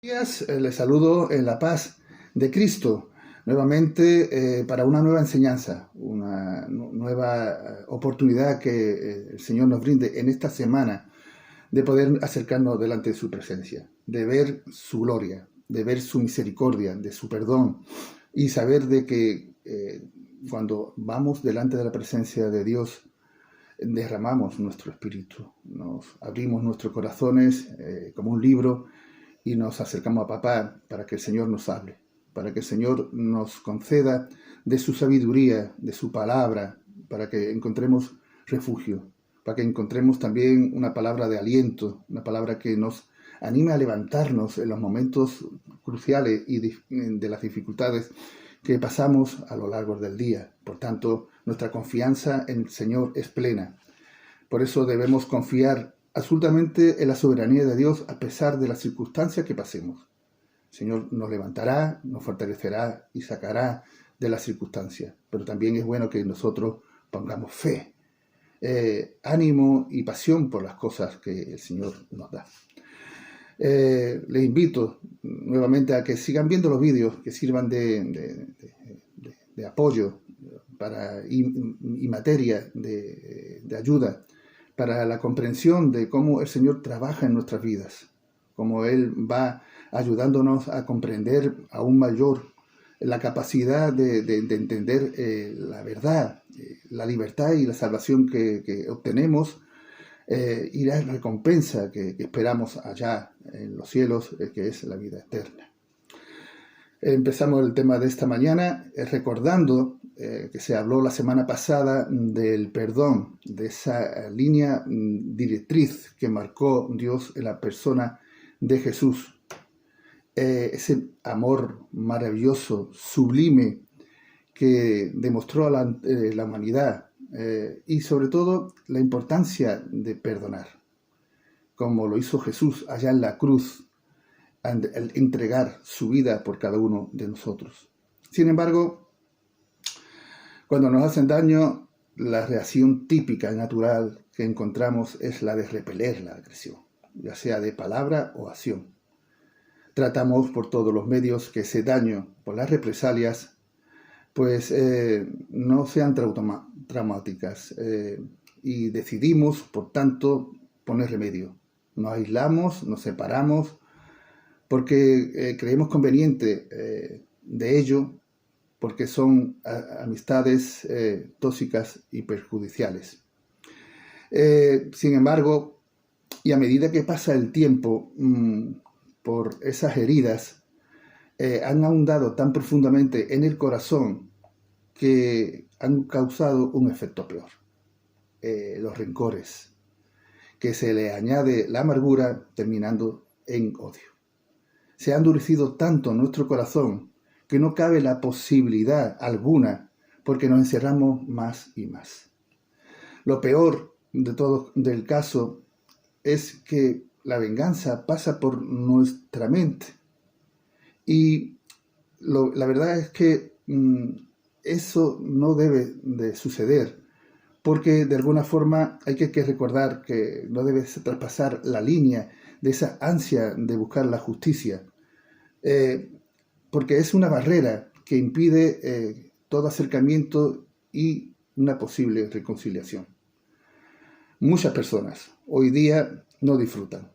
Días, les saludo en la paz de Cristo, nuevamente para una nueva enseñanza, una nueva oportunidad que el Señor nos brinde en esta semana de poder acercarnos delante de su presencia, de ver su gloria, de ver su misericordia, de su perdón y saber de que cuando vamos delante de la presencia de Dios, derramamos nuestro espíritu, nos abrimos nuestros corazones como un libro y nos acercamos a papá para que el Señor nos hable, para que el Señor nos conceda de su sabiduría, de su palabra, para que encontremos refugio, para que encontremos también una palabra de aliento, una palabra que nos anime a levantarnos en los momentos cruciales y de las dificultades que pasamos a lo largo del día. Por tanto, nuestra confianza en el Señor es plena. Por eso debemos confiar absolutamente en la soberanía de Dios a pesar de las circunstancias que pasemos. El Señor nos levantará, nos fortalecerá y sacará de las circunstancias. Pero también es bueno que nosotros pongamos fe, ánimo y pasión por las cosas que el Señor nos da. Les invito nuevamente a que sigan viendo los vídeos que sirvan de apoyo y materia de ayuda para la comprensión de cómo el Señor trabaja en nuestras vidas, cómo Él va ayudándonos a comprender aún mayor la capacidad de entender la verdad, la libertad y la salvación que obtenemos y la recompensa que esperamos allá en los cielos, que es la vida eterna. Empezamos el tema de esta mañana recordando que se habló la semana pasada del perdón, de esa línea directriz que marcó Dios en la persona de Jesús. Ese amor maravilloso, sublime, que demostró a la humanidad y sobre todo la importancia de perdonar, como lo hizo Jesús allá en la cruz, al entregar su vida por cada uno de nosotros. Sin embargo, cuando nos hacen daño, la reacción típica y natural que encontramos es la de repeler la agresión, ya sea de palabra o acción. Tratamos por todos los medios que ese daño, por las represalias, pues no sean traumáticas y decidimos, por tanto, poner remedio. Nos aislamos, nos separamos, porque creemos conveniente de ello, porque son amistades tóxicas y perjudiciales. Sin embargo, y a medida que pasa el tiempo, por esas heridas, han ahondado tan profundamente en el corazón que han causado un efecto peor. Los rencores, que se le añade la amargura terminando en odio. Se ha endurecido tanto nuestro corazón que no cabe la posibilidad alguna porque nos encerramos más y más. Lo peor de todo del caso es que la venganza pasa por nuestra mente y la verdad es que eso no debe de suceder, porque de alguna forma hay que recordar que no debe traspasar la línea de esa ansia de buscar la justicia, porque es una barrera que impide todo acercamiento y una posible reconciliación. Muchas personas hoy día no disfrutan,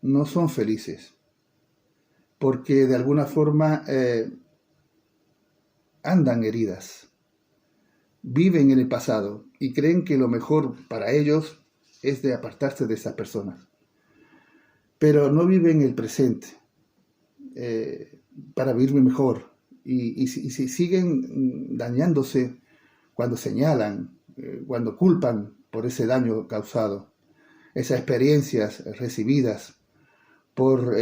no son felices, porque de alguna forma andan heridas, viven en el pasado y creen que lo mejor para ellos es de apartarse de esas personas, pero no viven el presente para vivir mejor y siguen dañándose cuando señalan, cuando culpan por ese daño causado, esas experiencias recibidas por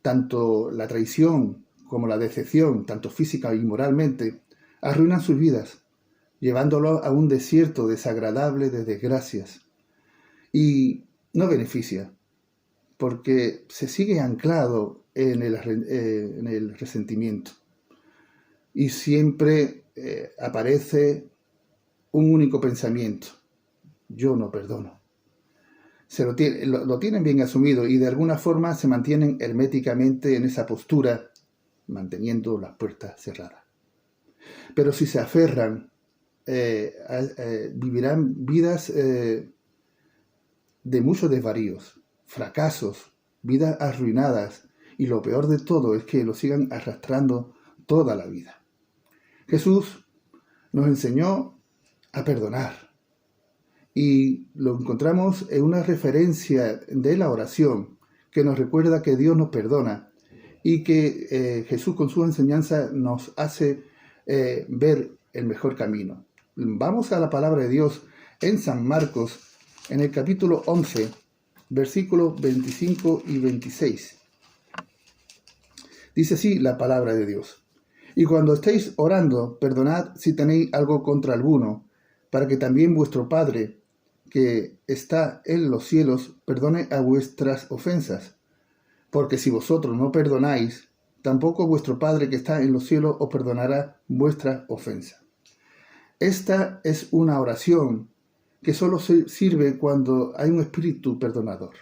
tanto la traición como la decepción, tanto física y moralmente, arruinan sus vidas, llevándolos a un desierto desagradable de desgracias. Y no beneficia, porque se sigue anclado en el resentimiento. Y siempre aparece un único pensamiento: yo no perdono. lo tienen bien asumido y de alguna forma se mantienen herméticamente en esa postura, manteniendo las puertas cerradas. Pero si se aferran, vivirán vidas de muchos desvaríos, fracasos, vidas arruinadas, y lo peor de todo es que lo sigan arrastrando toda la vida. Jesús nos enseñó a perdonar, y lo encontramos en una referencia de la oración que nos recuerda que Dios nos perdona y que Jesús con su enseñanza nos hace ver el mejor camino. Vamos a la palabra de Dios en San Marcos, en el capítulo 11, versículos 25 y 26. Dice así la palabra de Dios: y cuando estéis orando, perdonad si tenéis algo contra alguno, para que también vuestro Padre, que está en los cielos, perdone a vuestras ofensas. Porque si vosotros no perdonáis, tampoco vuestro Padre que está en los cielos os perdonará vuestras ofensas. Esta es una oración que solo sirve cuando hay un espíritu perdonador.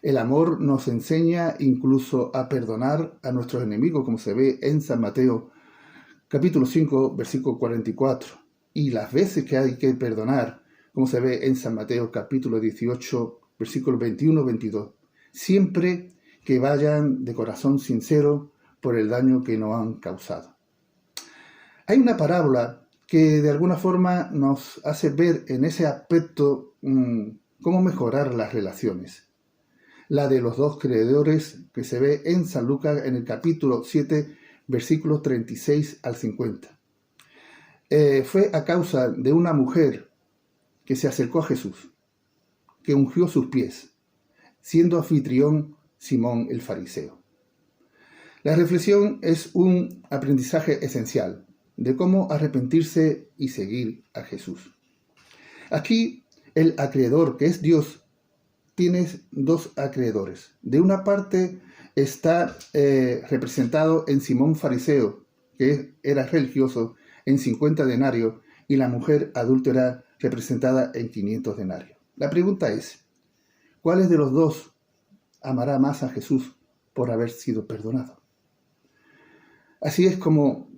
El amor nos enseña incluso a perdonar a nuestros enemigos, como se ve en San Mateo, capítulo 5, versículo 44. Y las veces que hay que perdonar, como se ve en San Mateo, capítulo 18, versículos 21-22. Siempre que vayan de corazón sincero por el daño que nos han causado. Hay una parábola que de alguna forma nos hace ver en ese aspecto cómo mejorar las relaciones. La de los dos creedores, que se ve en San Lucas en el capítulo 7, versículos 36 al 50. Fue a causa de una mujer que se acercó a Jesús, que ungió sus pies, siendo anfitrión Simón el fariseo. La reflexión es un aprendizaje esencial de cómo arrepentirse y seguir a Jesús. Aquí el acreedor, que es Dios, tiene dos acreedores. De una parte está representado en Simón fariseo, que era religioso, en 50 denarios, y la mujer adúltera representada en 500 denarios. La pregunta es, ¿cuál de los dos amará más a Jesús por haber sido perdonado? Así es como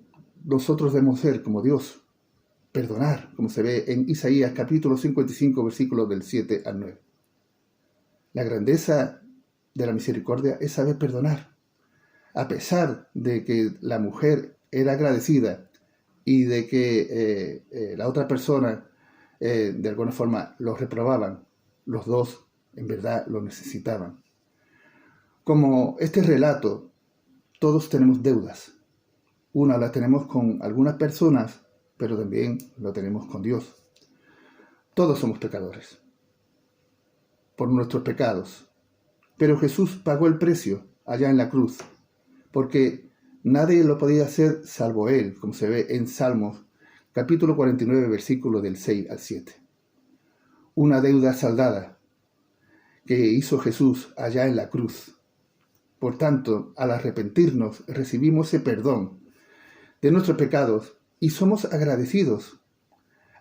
nosotros debemos ser como Dios, perdonar, como se ve en Isaías capítulo 55, versículos del 7 al 9. La grandeza de la misericordia es saber perdonar. A pesar de que la mujer era agradecida y de que la otra persona de alguna forma los reprobaban, los dos en verdad lo necesitaban. Como este relato, todos tenemos deudas. Una la tenemos con algunas personas, pero también lo tenemos con Dios. Todos somos pecadores por nuestros pecados, pero Jesús pagó el precio allá en la cruz, porque nadie lo podía hacer salvo Él, como se ve en Salmos, capítulo 49, versículo del 6 al 7. Una deuda saldada que hizo Jesús allá en la cruz. Por tanto, al arrepentirnos, recibimos ese perdón de nuestros pecados y somos agradecidos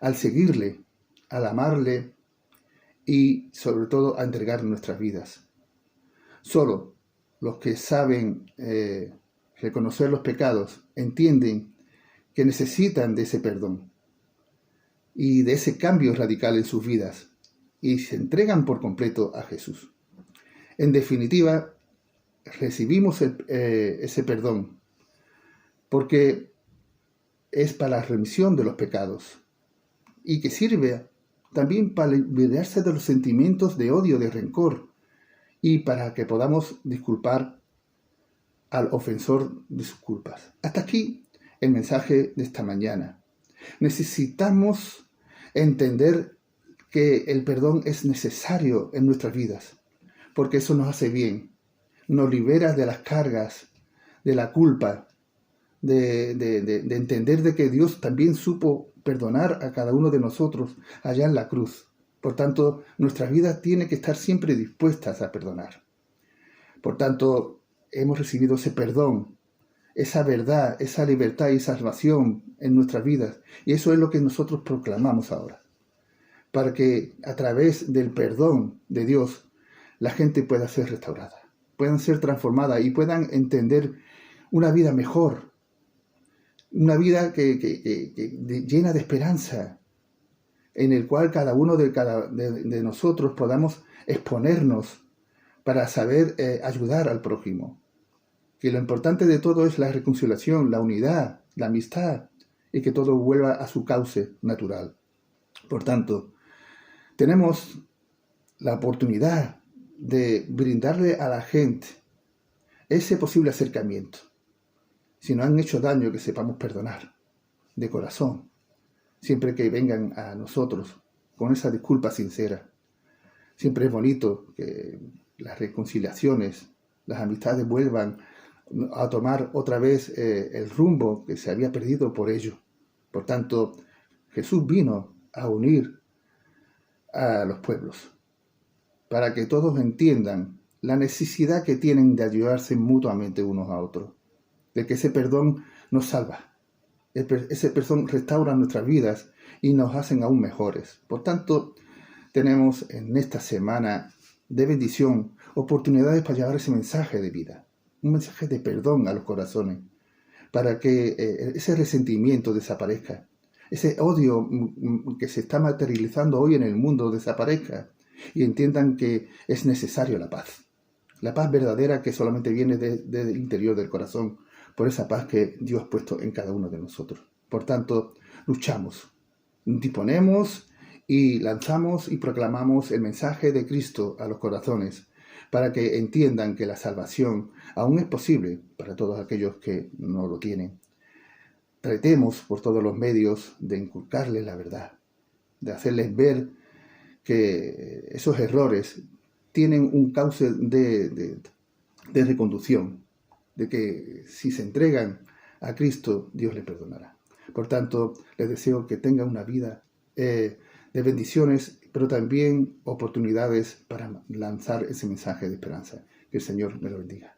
al seguirle, al amarle y sobre todo a entregar nuestras vidas. Solo los que saben reconocer los pecados entienden que necesitan de ese perdón y de ese cambio radical en sus vidas y se entregan por completo a Jesús. En definitiva, recibimos ese perdón porque es para la remisión de los pecados y que sirve también para liberarse de los sentimientos de odio, de rencor y para que podamos disculpar al ofensor de sus culpas. Hasta aquí el mensaje de esta mañana. Necesitamos entender que el perdón es necesario en nuestras vidas, porque eso nos hace bien, nos libera de las cargas, de la culpa, de entender de que Dios también supo perdonar a cada uno de nosotros allá en la cruz. Por tanto, nuestras vidas tienen que estar siempre dispuestas a perdonar. Por tanto, hemos recibido ese perdón, esa verdad, esa libertad y salvación en nuestras vidas. Y eso es lo que nosotros proclamamos ahora. para que a través del perdón de Dios la gente pueda ser restaurada, puedan ser transformadas y puedan entender una vida mejor, una vida llena de esperanza, en el cual cada uno de nosotros podamos exponernos para saber ayudar al prójimo. Que lo importante de todo es la reconciliación, la unidad, la amistad, y que todo vuelva a su cauce natural. Por tanto, tenemos la oportunidad de brindarle a la gente ese posible acercamiento. Si nos han hecho daño, que sepamos perdonar de corazón, siempre que vengan a nosotros con esa disculpa sincera. Siempre es bonito que las reconciliaciones, las amistades vuelvan a tomar otra vez el rumbo que se había perdido por ello. Por tanto, Jesús vino a unir a los pueblos para que todos entiendan la necesidad que tienen de ayudarse mutuamente unos a otros, de que ese perdón nos salva, ese perdón restaura nuestras vidas y nos hacen aún mejores. Por tanto, tenemos en esta semana de bendición oportunidades para llevar ese mensaje de vida, un mensaje de perdón a los corazones, para que ese resentimiento desaparezca, ese odio que se está materializando hoy en el mundo desaparezca y entiendan que es necesario la paz verdadera que solamente viene desde el interior del corazón, por esa paz que Dios ha puesto en cada uno de nosotros. Por tanto, luchamos, disponemos y lanzamos y proclamamos el mensaje de Cristo a los corazones, para que entiendan que la salvación aún es posible para todos aquellos que no lo tienen. Tratemos por todos los medios de inculcarles la verdad, de hacerles ver que esos errores tienen un cauce de reconducción, de que si se entregan a Cristo, Dios les perdonará. Por tanto, les deseo que tengan una vida de bendiciones, pero también oportunidades para lanzar ese mensaje de esperanza. Que el Señor me lo bendiga.